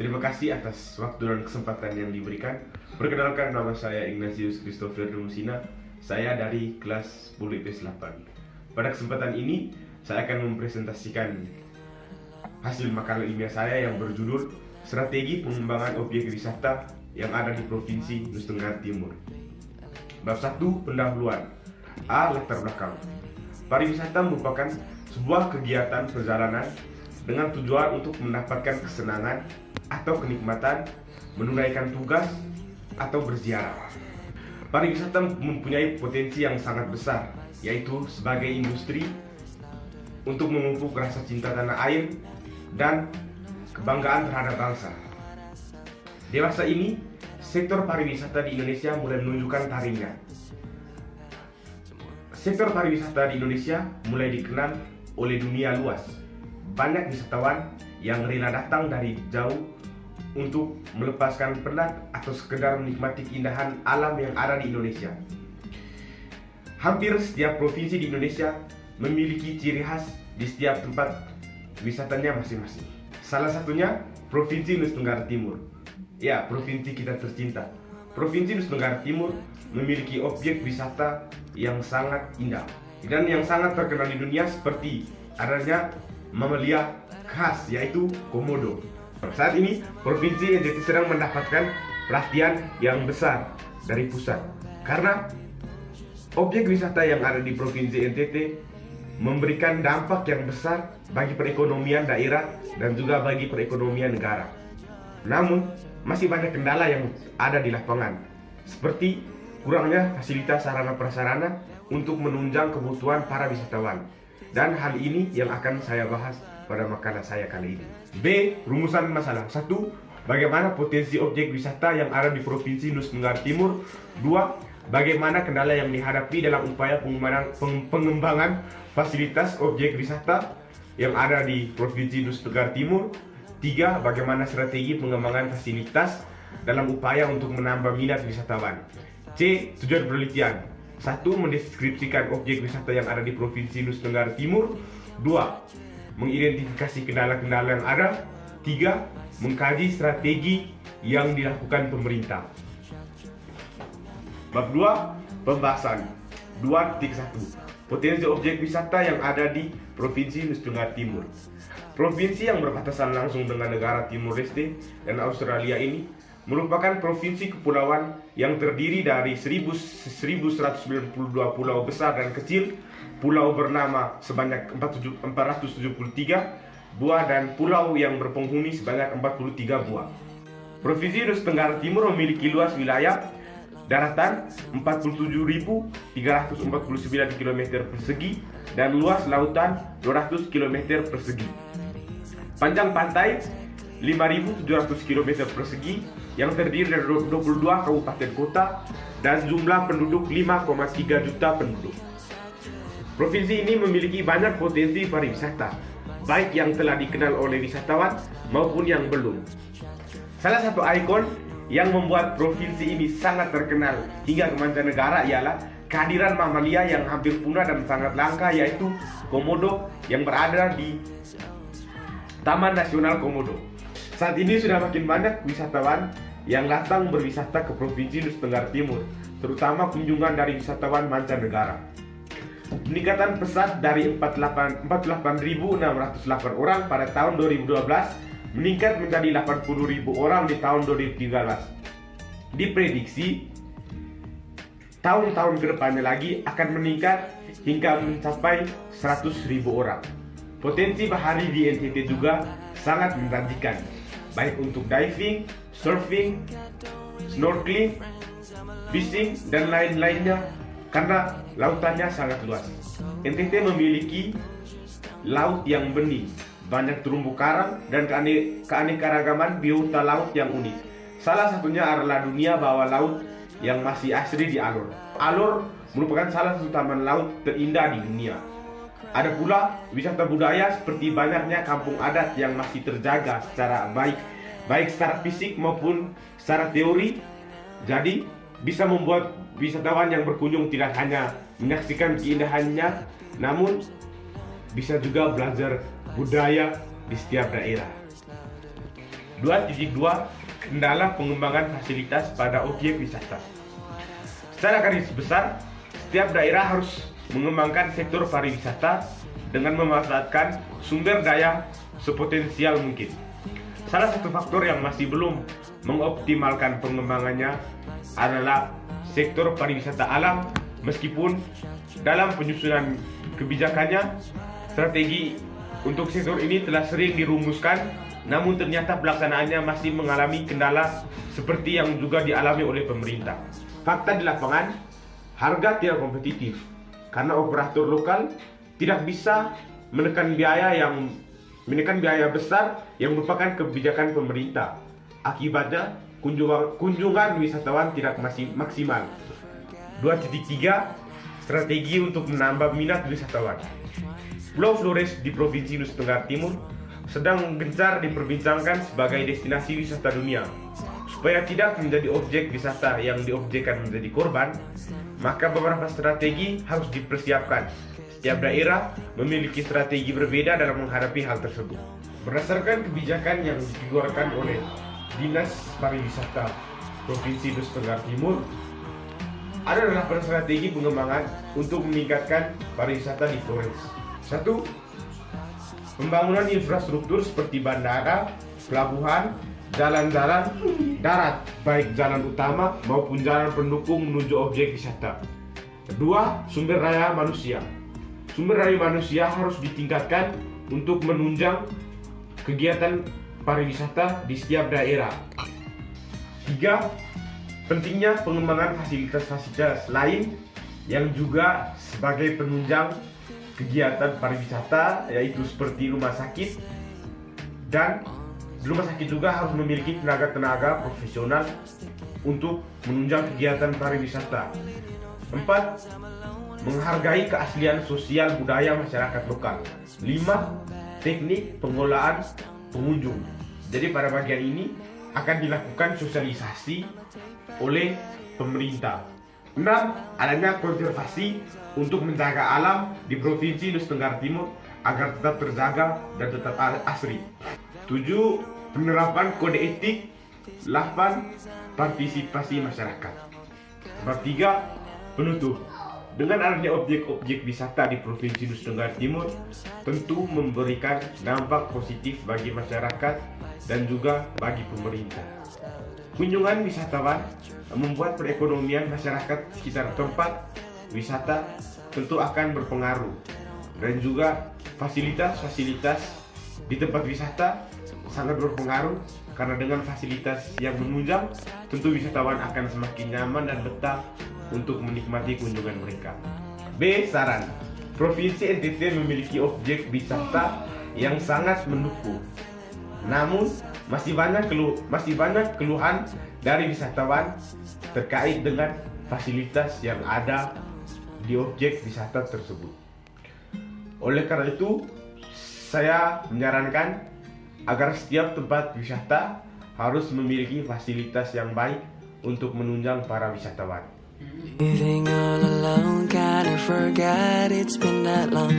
Terima kasih atas waktu dan kesempatan yang diberikan. Perkenalkan, nama saya Ignatius Christopher Dumusina. Saya dari kelas 10 IPS 8. Pada kesempatan ini, saya akan mempresentasikan hasil makalah ilmiah saya yang berjudul Strategi Pengembangan Objek Wisata yang ada di Provinsi Nusa Tenggara Timur. Bab 1, pendahuluan. A. Latar belakang. Pariwisata merupakan sebuah kegiatan perjalanan dengan tujuan untuk mendapatkan kesenangan atau kenikmatan, menunaikan tugas, atau berziarah. Pariwisata mempunyai potensi yang sangat besar, yaitu sebagai industri untuk memupuk rasa cinta tanah air dan kebanggaan terhadap bangsa. Dewasa ini, sektor pariwisata di Indonesia mulai menunjukkan taringnya. Sektor pariwisata di Indonesia mulai dikenal oleh dunia luas. Banyak wisatawan yang rela datang dari jauh untuk melepaskan penat atau sekedar menikmati keindahan alam yang ada di Indonesia. Hampir setiap provinsi di Indonesia memiliki ciri khas di setiap tempat wisatanya masing-masing. Salah satunya Provinsi Nusa Tenggara Timur. Ya, provinsi kita tercinta. Provinsi Nusa Tenggara Timur memiliki objek wisata yang sangat indah dan yang sangat terkenal di dunia, seperti adanya mamalia khas yaitu komodo. Saat ini Provinsi NTT sedang mendapatkan perhatian yang besar dari pusat karena objek wisata yang ada di Provinsi NTT memberikan dampak yang besar bagi perekonomian daerah dan juga bagi perekonomian negara. Namun, masih banyak kendala yang ada di lapangan, seperti kurangnya fasilitas sarana prasarana untuk menunjang kebutuhan para wisatawan. Dan hal ini yang akan saya bahas pada makalah saya kali ini. B. Rumusan masalah. 1. Bagaimana potensi objek wisata yang ada di Provinsi Nusa Tenggara Timur. 2. Bagaimana kendala yang dihadapi dalam upaya pengembangan fasilitas objek wisata yang ada di Provinsi Nusa Tenggara Timur. 3. Bagaimana strategi pengembangan fasilitas dalam upaya untuk menambah minat wisatawan. C. Tujuan penelitian. 1. Mendeskripsikan objek wisata yang ada di Provinsi Nusa Tenggara Timur. 2. Mengidentifikasi kendala-kendala yang ada. 3. Mengkaji strategi yang dilakukan pemerintah. Bab 2. Pembahasan 2.1. Potensi objek wisata yang ada di Provinsi Nusa Tenggara Timur. Provinsi yang berbatasan langsung dengan negara Timor Leste dan Australia ini merupakan provinsi kepulauan yang terdiri dari 1192 pulau besar dan kecil, pulau bernama sebanyak 473 buah, dan pulau yang berpenghuni sebanyak 43 buah. Provinsi Nusa Tenggara Timur memiliki luas wilayah daratan 47.349 km persegi dan luas lautan 200 km persegi. Panjang pantai 5.700 km persegi yang terdiri dari 22 kabupaten kota dan jumlah penduduk 5,3 juta penduduk. Provinsi ini memiliki banyak potensi pariwisata, baik yang telah dikenal oleh wisatawan maupun yang belum. Salah satu ikon yang membuat provinsi ini sangat terkenal hingga ke mancanegara ialah kehadiran mamalia yang hampir punah dan sangat langka, yaitu komodo yang berada di Taman Nasional Komodo. Saat ini sudah makin banyak wisatawan yang datang berwisata ke Provinsi Nusa Tenggara Timur, terutama kunjungan dari wisatawan mancanegara. Peningkatan pesat dari 48.608 orang pada tahun 2012 meningkat menjadi 80.000 orang di tahun 2013. Diprediksi tahun-tahun kedepannya lagi akan meningkat hingga mencapai 100.000 orang. Potensi bahari di NTT juga sangat menjanjikan, baik untuk diving, surfing, snorkeling, fishing, dan lain-lainnya karena lautannya sangat luas. NTT memiliki laut yang bening, banyak terumbu karang, dan keanekaragaman biota laut yang unik. Salah satunya adalah dunia bawah laut yang masih asri di Alor. Alor merupakan salah satu taman laut terindah di dunia. Ada pula wisata budaya seperti banyaknya kampung adat yang masih terjaga secara baik secara fisik maupun secara teori. Jadi bisa membuat wisatawan yang berkunjung tidak hanya menyaksikan keindahannya, namun bisa juga belajar budaya di setiap daerah. 2.2 Kendala pengembangan fasilitas pada objek wisata. Secara garis besar, setiap daerah harus mengembangkan sektor pariwisata dengan memanfaatkan sumber daya sepotensial mungkin. Salah satu faktor yang masih belum mengoptimalkan pengembangannya adalah sektor pariwisata alam, meskipun dalam penyusunan kebijakannya, strategi untuk sektor ini telah sering dirumuskan, namun ternyata pelaksanaannya masih mengalami kendala seperti yang juga dialami oleh pemerintah. Fakta di lapangan, harga tidak kompetitif karena operator lokal tidak bisa menekan biaya besar yang merupakan kebijakan pemerintah. Akibatnya, kunjungan wisatawan tidak masih maksimal. 2.3 Strategi untuk menambah minat wisatawan. Pulau Flores di Provinsi Nusa Tenggara Timur sedang gencar diperbincangkan sebagai destinasi wisata dunia. Supaya tidak menjadi objek wisata yang diobjekkan menjadi korban, maka beberapa strategi harus dipersiapkan. Setiap daerah memiliki strategi berbeda dalam menghadapi hal tersebut. Berdasarkan kebijakan yang dikeluarkan oleh Dinas Pariwisata Provinsi Nusa Tenggara Timur, ada 8 strategi pengembangan untuk meningkatkan pariwisata di Flores. 1. Pembangunan infrastruktur seperti bandara, pelabuhan, jalan-jalan darat, baik jalan utama maupun jalan pendukung menuju objek wisata. 2. Sumber daya manusia. Sumber daya manusia harus ditingkatkan untuk menunjang kegiatan pariwisata di setiap daerah. 3. Pentingnya pengembangan fasilitas-fasilitas lain yang juga sebagai penunjang kegiatan pariwisata, yaitu seperti rumah sakit, dan rumah sakit juga harus memiliki tenaga-tenaga profesional untuk menunjang kegiatan pariwisata. 4. Menghargai keaslian sosial budaya masyarakat lokal. 5. Teknik pengelolaan pengunjung. Jadi pada bagian ini akan dilakukan sosialisasi oleh pemerintah. 6. Adanya konservasi untuk menjaga alam di Provinsi Nusa Tenggara Timur agar tetap terjaga dan tetap asri. 7. Penerapan kode etik. 8. Partisipasi masyarakat. 3. Penutup. Dengan adanya objek-objek wisata di Provinsi Nusa Tenggara Timur, tentu memberikan dampak positif bagi masyarakat dan juga bagi pemerintah. Kunjungan wisatawan membuat perekonomian masyarakat sekitar tempat wisata tentu akan berpengaruh, dan juga fasilitas-fasilitas di tempat wisata sangat berpengaruh karena dengan fasilitas yang menunjang tentu wisatawan akan semakin nyaman dan betah untuk menikmati kunjungan mereka. B. Saran. Provinsi NTT memiliki objek wisata yang sangat mendukung. Namun masih banyak keluhan dari wisatawan terkait dengan fasilitas yang ada di objek wisata tersebut. Oleh karena itu, saya menyarankan agar setiap tempat wisata harus memiliki fasilitas yang baik untuk menunjang para wisatawan. Living all alone, kinda forgot it's been that long.